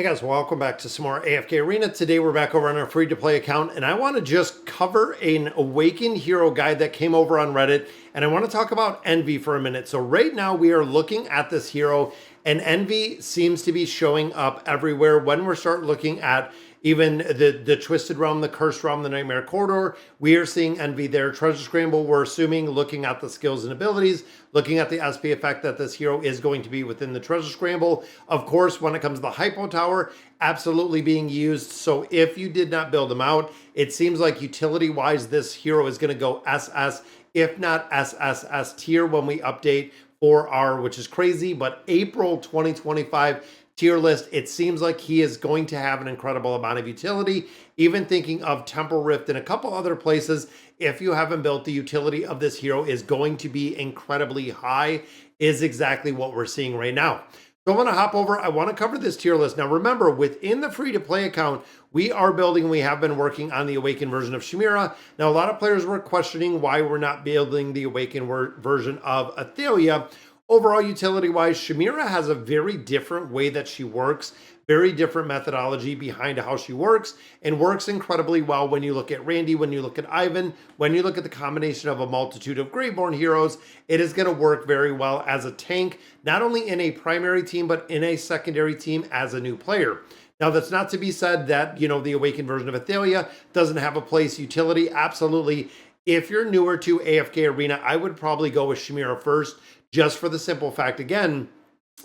Hey guys, welcome back to some more AFK Arena. Today we're back over on our free-to-play account, and I want to just cover an Awakened Hero guide that came over on Reddit, and I want to talk about Envy for a minute. So right now we are looking at this hero, and Envy seems to be showing up everywhere when we start looking at even the Twisted Realm, the Cursed Realm, the Nightmare Corridor. We are seeing Envy there. Treasure Scramble, we're assuming, looking at the skills and abilities, looking at the SP effect that this hero is going to be within the Treasure Scramble. Of course, when it comes to the Hippo Tower, absolutely being used. So if you did not build them out, it seems like utility-wise, this hero is going to go SS, if not SSS tier when we update for our, which is crazy, but April 2025 tier list. It seems like he is going to have an incredible amount of utility. Even thinking of Temple Rift and a couple other places, if you haven't built, the utility of this hero is going to be incredibly high, is exactly what we're seeing right now. So I want to hop over. I want to cover this tier list. Now remember, within the free-to-play account, we are building, we have been working on the Awakened version of Shemira. Now a lot of players were questioning why we're not building the Awakened version of Athalia. Overall, utility-wise, Shemira has a very different way that she works, very different methodology behind how she works, and works incredibly well when you look at Randy, when you look at Ivan, when you look at the combination of a multitude of Greyborn heroes. It is going to work very well as a tank, not only in a primary team, but in a secondary team as a new player. Now, that's not to be said that, the Awakened version of Athalia doesn't have a place utility. Absolutely. If you're newer to AFK Arena, I would probably go with Shemira first, just for the simple fact, again,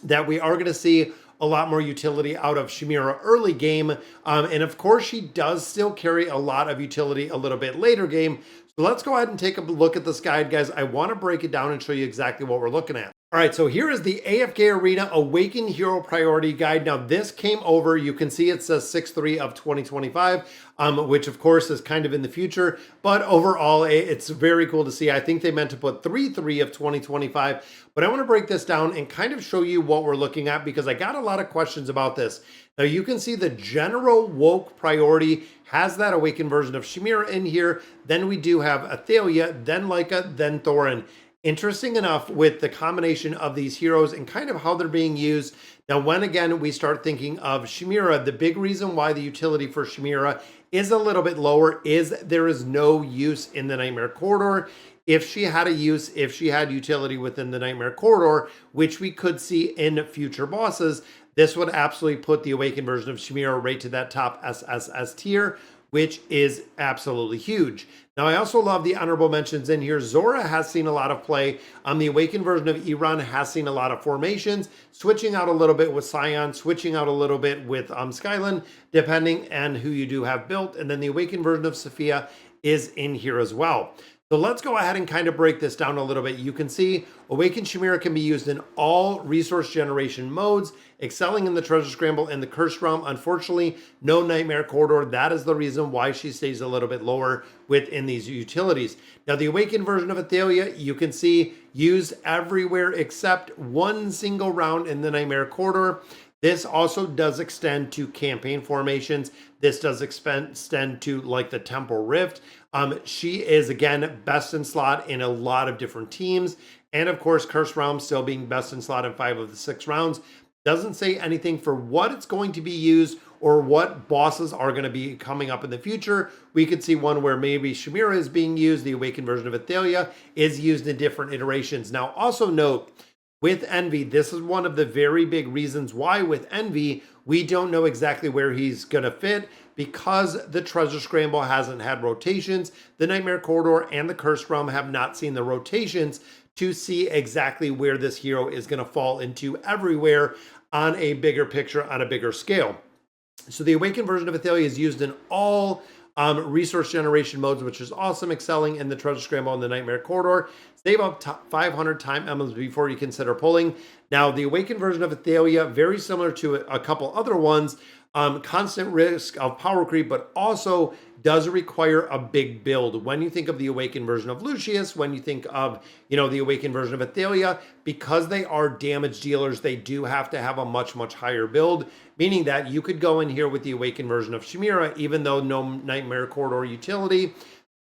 that we are going to see a lot more utility out of Shemira early game. And of course, she does still carry a lot of utility a little bit later game. So let's go ahead and take a look at this guide, guys. I want to break it down and show you exactly what we're looking at. All right, so here is the AFK Arena Awakened Hero Priority Guide. Now, this came over, you can see it says 6/3 of 2025, which of course is kind of in the future, but overall, it's very cool to see. I think they meant to put 3/3 of 2025, but I want to break this down and kind of show you what we're looking at because I got a lot of questions about this. Now, you can see the general woke priority has that Awakened version of Shemira in here. Then we do have Athalia, then Lyca, then Thorin. Interesting enough with the combination of these heroes and kind of how they're being used. Now, when again we start thinking of Shemira, the big reason why the utility for Shemira is a little bit lower is there is no use in the Nightmare Corridor. If she had a use, if she had utility within the Nightmare Corridor, which we could see in future bosses, this would absolutely put the Awakened version of Shemira right to that top SSS tier, which is absolutely huge. Now, I also love the honorable mentions in here. Zora has seen a lot of play. The Awakened version of Iran has seen a lot of formations, switching out a little bit with Scion, switching out a little bit with Skyland, depending on who you do have built. And then the Awakened version of Sophia is in here as well. So let's go ahead and kind of break this down a little bit. You can see Awakened Shemira can be used in all resource generation modes, excelling in the Treasure Scramble and the Cursed Realm. Unfortunately, no Nightmare Corridor. That is the reason why she stays a little bit lower within these utilities. Now, the Awakened version of Athalia, you can see used everywhere except one single round in the Nightmare Corridor. This also does extend to campaign formations. This does extend to like the Temple Rift. She is, again, best in slot in a lot of different teams. And of course, Cursed Realm still being best in slot in 5 of the 6 rounds. Doesn't say anything for what it's going to be used or what bosses are going to be coming up in the future. We could see one where maybe Shemira is being used. The Awakened version of Athalia is used in different iterations. Now, also note, with Envy, this is one of the very big reasons why with Envy, we don't know exactly where he's going to fit because the Treasure Scramble hasn't had rotations. The Nightmare Corridor and the Cursed Realm have not seen the rotations to see exactly where this hero is going to fall into everywhere on a bigger picture, on a bigger scale. So the Awakened version of Athalia is used in all resource generation modes, which is awesome, excelling in the Treasure Scramble and the Nightmare Corridor. Save up 500 time emblems before you consider pulling. Now, the Awakened version of Athalia, very similar to a couple other ones, constant risk of power creep, but also does require a big build. When you think of the Awakened version of Lucius, when you think of, the Awakened version of Athalia, because they are damage dealers, they do have to have a much, much higher build, meaning that you could go in here with the Awakened version of Shemira, even though no Nightmare Corridor utility,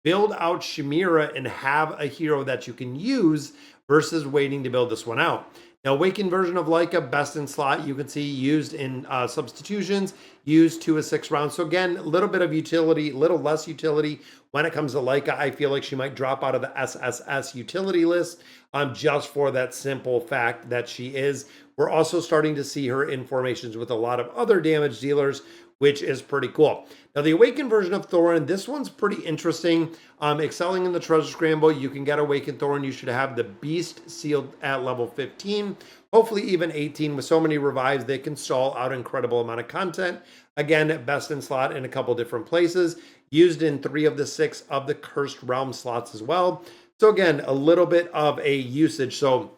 build out Shemira and have a hero that you can use versus waiting to build this one out. Now, Awakened version of Leica, best in slot, you can see used in substitutions, used 2 of 6 rounds. So again, a little bit of utility, a little less utility when it comes to Leica. I feel like she might drop out of the SSS utility list just for that simple fact that she is. We're also starting to see her in formations with a lot of other damage dealers, which is pretty cool. Now, the Awakened version of Thorin, this one's pretty interesting. Excelling in the Treasure Scramble, you can get Awakened Thorin. You should have the Beast sealed at level 15, hopefully even 18. With so many revives, they can stall out an incredible amount of content. Again, best in slot in a couple different places. Used in 3 of the 6 of the Cursed Realm slots as well. So again, a little bit of a usage. So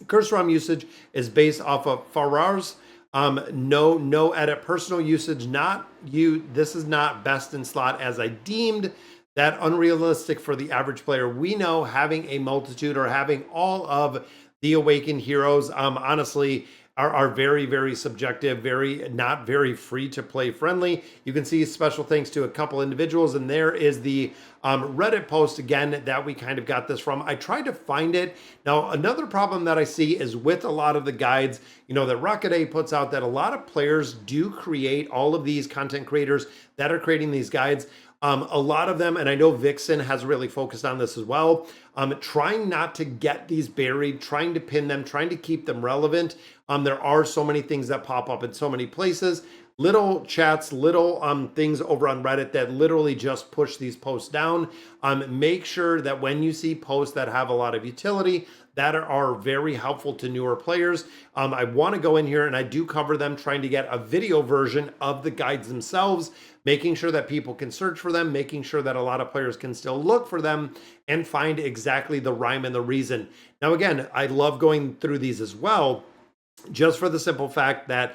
Cursed Realm usage is based off of Farar's. No edit personal usage, not you. This is not best in slot as I deemed that unrealistic for the average player. We know having a multitude or having all of the Awakened heroes, honestly, are very, very subjective, not very free to play friendly. You can see special thanks to a couple individuals, and there is the Reddit post again that we kind of got this from. I tried to find it. Now, another problem that I see is with a lot of the guides, that Rocket A puts out, that a lot of players do create, all of these content creators that are creating these guides. A lot of them, and I know Vixen has really focused on this as well, trying not to get these buried, trying to pin them, trying to keep them relevant. There are so many things that pop up in so many places, little chats, little things over on Reddit that literally just push these posts down. Make sure that when you see posts that have a lot of utility, that are very helpful to newer players, I want to go in here and I do cover them, trying to get a video version of the guides themselves, making sure that people can search for them, making sure that a lot of players can still look for them and find exactly the rhyme and the reason. Now, again, I love going through these as well, just for the simple fact that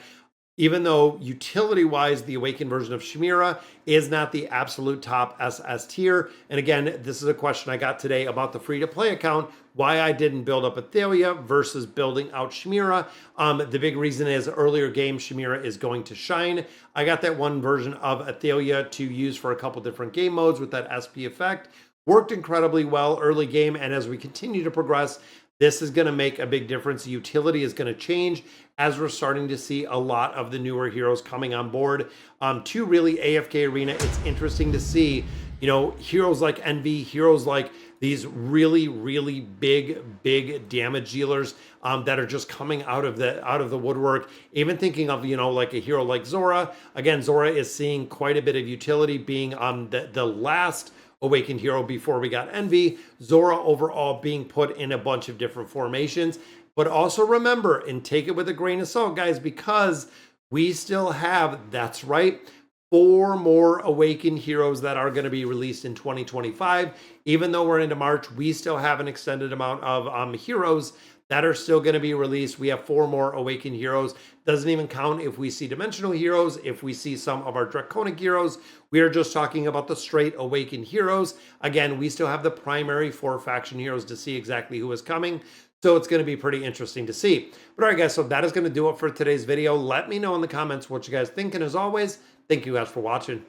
even though utility-wise, the Awakened version of Shemira is not the absolute top SS tier. And again, this is a question I got today about the free-to-play account, why I didn't build up Athalia versus building out Shemira. The big reason is earlier game, Shemira is going to shine. I got that one version of Athalia to use for a couple different game modes with that SP effect. Worked incredibly well early game, and as we continue to progress, this is going to make a big difference. The utility is going to change as we're starting to see a lot of the newer heroes coming on board to really AFK Arena. It's interesting to see, heroes like Envy, heroes like these really, really big damage dealers that are just coming out of the woodwork. Even thinking of, like a hero like Zora. Again, Zora is seeing quite a bit of utility, being the last Awakened hero before we got Envy. Zora overall being put in a bunch of different formations. But also remember, and take it with a grain of salt, guys, because we still have, that's right, 4 more Awakened heroes that are going to be released in 2025. Even though we're into March, we still have an extended amount of heroes that are still going to be released. We have 4 more Awakened heroes. Doesn't even count if we see Dimensional heroes, if we see some of our Draconic heroes. We are just talking about the straight Awakened heroes. Again, we still have the primary 4 faction heroes to see exactly who is coming. So it's going to be pretty interesting to see. But all right, guys, so that is going to do it for today's video. Let me know in the comments what you guys think. And as always, thank you guys for watching.